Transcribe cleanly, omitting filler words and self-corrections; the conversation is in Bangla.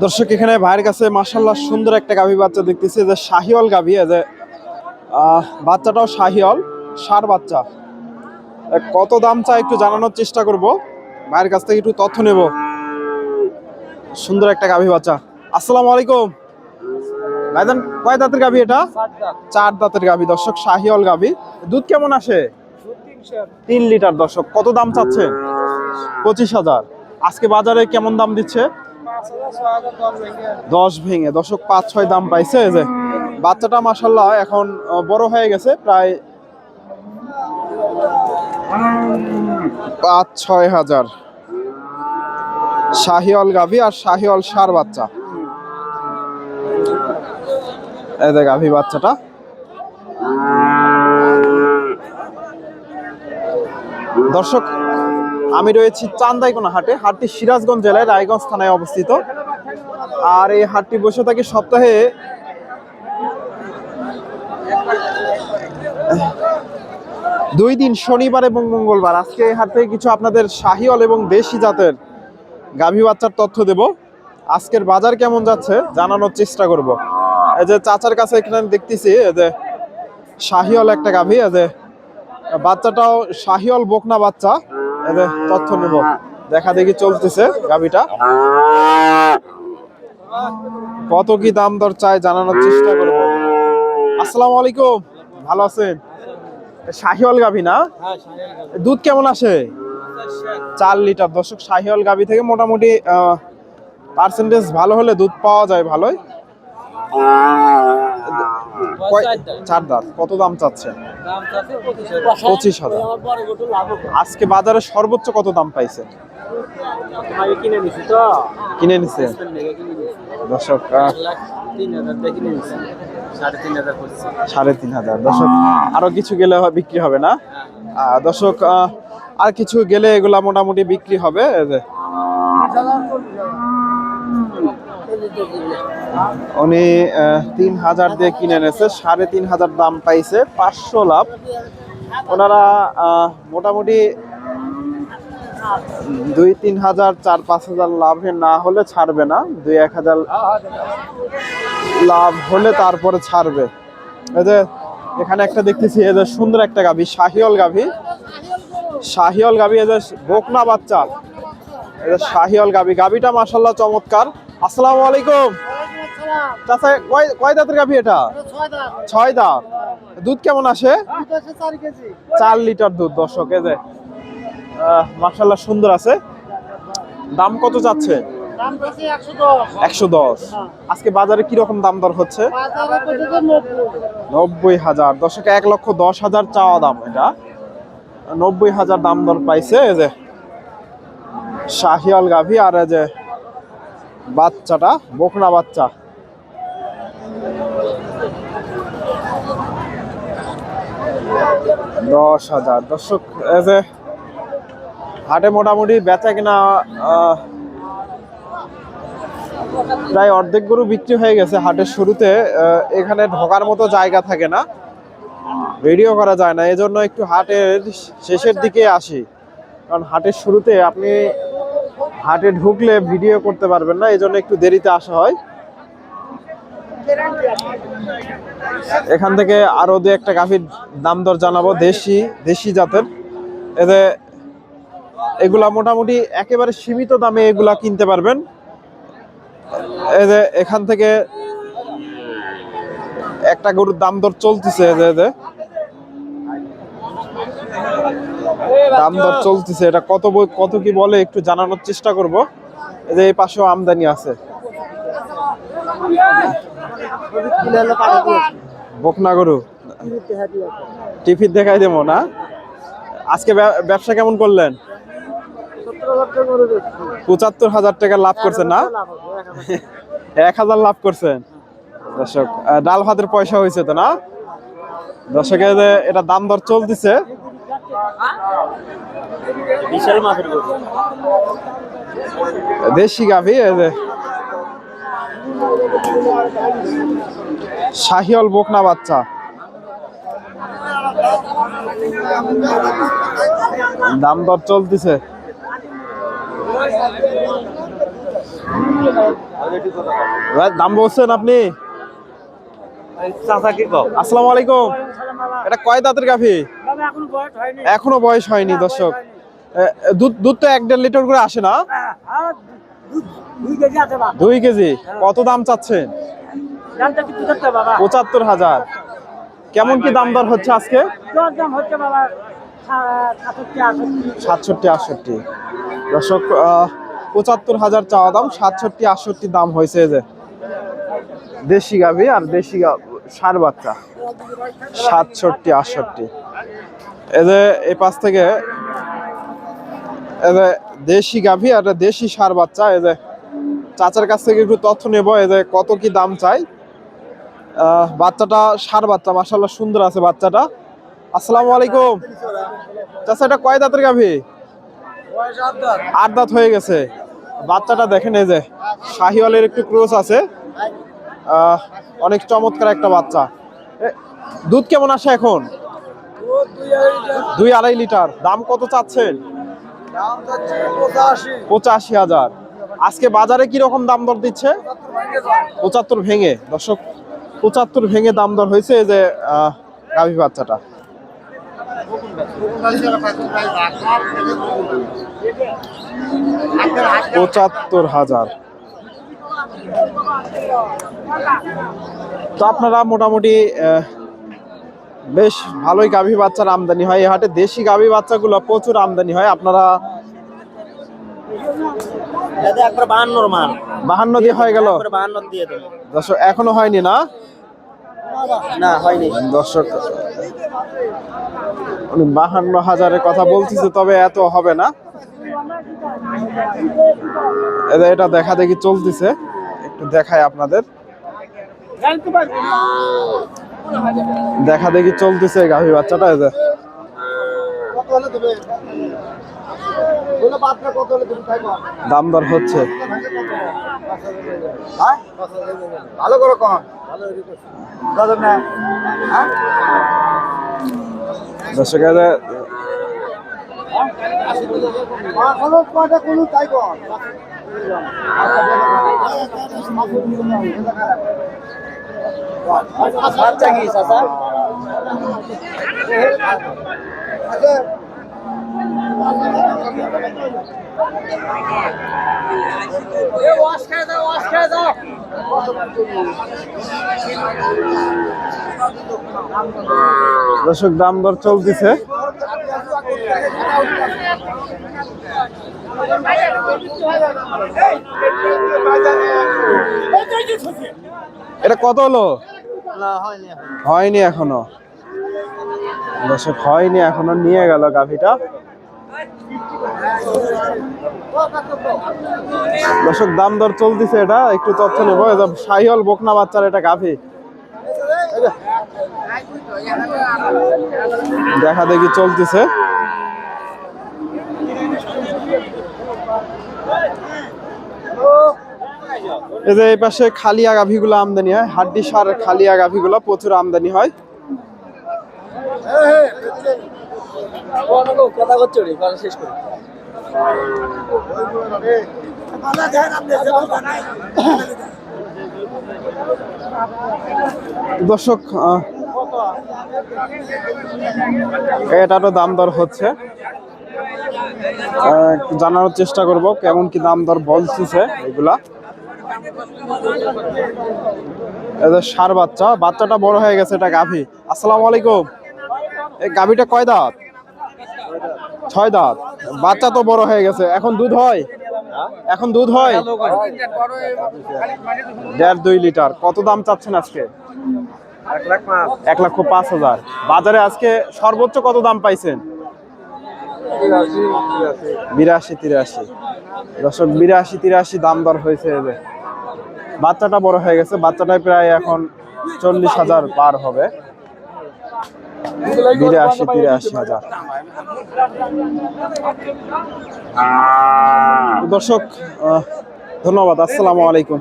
দর্শক এখানে ভাইয়ের কাছে মাশাআল্লাহ সুন্দর একটা গাভী বাচ্চা দেখতেছি, যে শাহিওয়াল গাভী, যে বাচ্চাটাও শাহিওয়াল, ষাঁড় বাচ্চা। কত দাম চাই একটু জানানোর চেষ্টা করব, ভাইয়ের কাছ থেকে একটু তথ্য নেব। সুন্দর একটা গাভী বাচ্চা। আসসালামু আলাইকুম ভাইজান, কয় দাঁতের গাভী এটা? 4 দাঁতের গাভী দর্শক, শাহিওয়াল গাভী। দুধ কেমন আসে? 3 লিটার দর্শক। কত দাম চাচ্ছে? 25,000। আজকে বাজারে কেমন দাম দিচ্ছে? 10 ভেঙে দর্শক, 5-6 দাম পাইছে। এই যে বাচ্চাটা মাশাআল্লাহ এখন বড় হয়ে গেছে, প্রায় 5-6 হাজার। শাহিওয়াল গাভী আর শাহিওয়াল ষাঁড় বাচ্চা। এই যে গাভী বাচ্চাটা। দর্শক আমি রয়েছি চান্দাইকোনা হাটে। হাটটি সিরাজগঞ্জ জেলায় রায়গঞ্জ থানায় অবস্থিত। আর এই হাটটি বসে থাকে সপ্তাহে 2 দিন, শনিবার এবং মঙ্গলবার। আজকে এই হাট থেকে কিছু আপনাদের শাহিওয়াল এবং দেশি জাতের গাভী বাচ্চার তথ্য দেব। আজকের বাজার কেমন যাচ্ছে জানানোর চেষ্টা করব। এই যে চাচার কাছে এখানে দেখতেছি, এই যে শাহিওয়াল একটা গাভী, এই যে বাচ্চাটাও শাহিওয়াল বকনা বাচ্চা। এই যে তথ্য নেব, দেখা দেখি চলতেছে গাভীটা। কত কি দাম দর চাই জানানোর চেষ্টা করব। আসসালামু আলাইকুম, ভালো আছেন? শাহিওয়াল গাভী না? দুধ কেমন আসে? 4 লিটার দর্শক। শাহিওয়াল গাভী থেকে মোটামুটি পার্সেন্টেজ ভালো হলে দুধ পাওয়া যায় ভালোই। 4 দাঁত। কত দাম চাচ্ছে? 25,000। আজকে বাজারে সর্বোচ্চ কত দাম পাইছে? কিনে নিছে দর্শক, 3,500। দর্শক আরো কিছু গেলে বিক্রি হবে না দর্শক, আর কিছু গেলে এগুলা মোটামুটি বিক্রি হবে। উনি 3,000 দিয়ে কিনে এনেছে, 3,500 দাম পাইছে, 500 লাভ। ওনারা মোটামুটি 2-3 হাজার, 4-5 হাজার লাভে না হলে ছাড়বে না। 2-1 হাজার লাভ হলে তারপরে ছাড়বে। এই যে এখানে একটা দেখতেছি, এই যে সুন্দর একটা গাভী, শাহিওয়াল গাভী। শাহিওয়াল গাভী, এই যে বকনা বাচ্চা। এই যে শাহিওয়াল গাভী, গাভীটা মাশাআল্লাহ চমৎকার। আসসালামু আলাইকুম চাচা, কয় দাঁতের গাভী এটা? 6 দাঁত। দুধ কেমন আসে? 4 লিটার দুধ দর্শক। এই যে মাশাআল্লাহ সুন্দর আছে। দাম কত যাচ্ছে? 110। আজকে বাজারে কি রকম দাম দর হচ্ছে? 90,000 দর্শক। 1,10,000 চাওয়া দাম, এটা 90,000 দাম দর পাইছে। এই যে শাহিওয়াল গাভী, আর এই যে বাচ্চাটা বকনা বাচ্চা। $10,000 দর্শক। এই যে হাটে মোটামুটি বেচা কিনা প্রায় অর্ধেক গরু বিক্রি হয়ে গেছে হাটের শুরুতে। এখানে ঢোকার মতো জায়গা থাকে না, ভিডিও করা যায় না, এজন্য একটু হাটের শেষের দিকে আসি। কারণ হাটের শুরুতে আপনি হাটে ঢুকলে ভিডিও করতে পারবেন না, এজন্য একটু দেরিতে আসা হয়। এখান থেকে আরো 2-1টা গাভীর দাম দর জানাবো, দেশি জাতের। এতে এগুলা মোটামুটি একেবারে সীমিত দামে এগুলা কিনতে পারবেন। এই যে এখান থেকে একটা গরুর দাম দর চলতেছে, দাম দর চলতেছে। এটা কত কি বলে একটু জানানোর চেষ্টা করব। এই যে এই পাশেও আমদানি আছে, বকনা গরু। টিভি দেখাই দেবো না। আজকে ব্যবসা কেমন করলেন? 75,000 টাকা লাভ করছেন না? 1,000 লাভ করছেন দর্শক। ডাল ভাতের পয়সা হয়েছে তো না দর্শক? এটা দাম দর চলতেছে। দেশি গাভী, শাহিওয়াল বকনা বাচ্চা। দাম দর চলতেছে। দাম বলছেন আপনি? আসসালামু আলাইকুম। এটা কয় দাঁতের গাভী? এখনো বয়স হয়নি দর্শক। দুধ দুধ তো 1-1.5 লিটার করে আসে না? 2 কেজি। কত দাম চাচ্ছেন? 75,000। কেমন কি দাম দর হচ্ছে আজকে? 67-68। দর্শক 75,000 চাওয়া দাম, 67-68 দাম হয়েছে। যে দেশি গাভী আর দেশি ষাঁড় বাচ্চা, 67-68। এই যে এই পাশ থেকে এই যে দেশি গাভী আর দেশি ষাঁড় বাচ্চা, এই যে চাচার কাছ থেকে একটু তথ্য নেব। এই যে কত কি দাম চাই। বাচ্চাটা ষাঁড় বাচ্চা, মাশাআল্লাহ সুন্দর আছে বাচ্চাটা। আসসালামু আলাইকুম চাচা, এটা কয় দাঁতের গাভী? 8 দাঁত হয়ে গেছে। বাচ্চাটা দেখেন, এই যে শাহিওয়ালের একটু ক্রস আছে। অনেক চমৎকার একটা বাচ্চা। দুধ কেমন আসে এখন? 2-2.5 লিটার। দাম কত চাচ্ছেন? 85,000। আজকে বাজারে কি রকম দাম দর দিচ্ছে? 75 ভেঙে। দর্শক 75 ভেঙে দাম দর হয়েছে এই যে গাভী বাচ্চাটা। 75,000। তো আপনারা মোটামুটি বেশ ভালোই গাভী বাচ্চার আমদানি হয় এই হাটে। দেশি গাভী বাচ্চাগুলো প্রচুর আমদানি হয়। আপনারা 52 দিয়ে হয়ে গেল। দর্শক এখনো হয়নি না? হয়নি দর্শক। 52,000-এর কথা বলতেছে, তবে এত হবে না। এটা দেখা দেখি চলতেছে, একটু দেখায় আপনাদের। দেখা দেখি চলতেছে গাভী বাচ্চাটা। দাম দর হচ্ছে। ভালো করে কম দর্শক বাচ্চা কি চাচা? দর্শক দাম দর চলতেছে। এটা কত হলো? হয়নি এখনো দর্শক, হয়নি এখনো। নিয়ে গেল গাভীটা। দর্শক দাম দর চলতেছে, এটা একটু তথ্য নেব। শাহিওয়াল বকনা বাচ্চার এটা গাভী, দেখা দেখি চলতেছে। এই যে এই পাশে খালিয়া গাভীগুলো আমদানি হয়। হাড্ডি সার খালিয়া গাভীগুলো প্রচুর আমদানি হয়। দর্শক এটারও দাম দর হচ্ছে, জানার চেষ্টা করব কেমন কি দাম দর বলতেছে এগুলা। ষাঁড় বাচ্চা, বাচ্চাটা বড় হয়ে গেছে। এটা গাভী। আসসালামু আলাইকুম। এই গাভীটা কয় দাঁত? 6 দাঁত। বাচ্চা তো বড় হয়ে গেছে। এখন দুধ হয়? এখন দুধ হয় 1.5-2 লিটার। কত দাম চাচ্ছেন আজকে? 1,05,000। বাজারে আজকে সর্বোচ্চ কত দাম পাইছেন? 82-83। দর্শক 82-83 দাম দর হয়েছে। বাচ্চাটা বড় হয়ে গেছে। বাচ্চাটাই প্রায় এখন 40,000 পার হবে। 82-83,000। দর্শক ধন্যবাদ। আসসালামু আলাইকুম।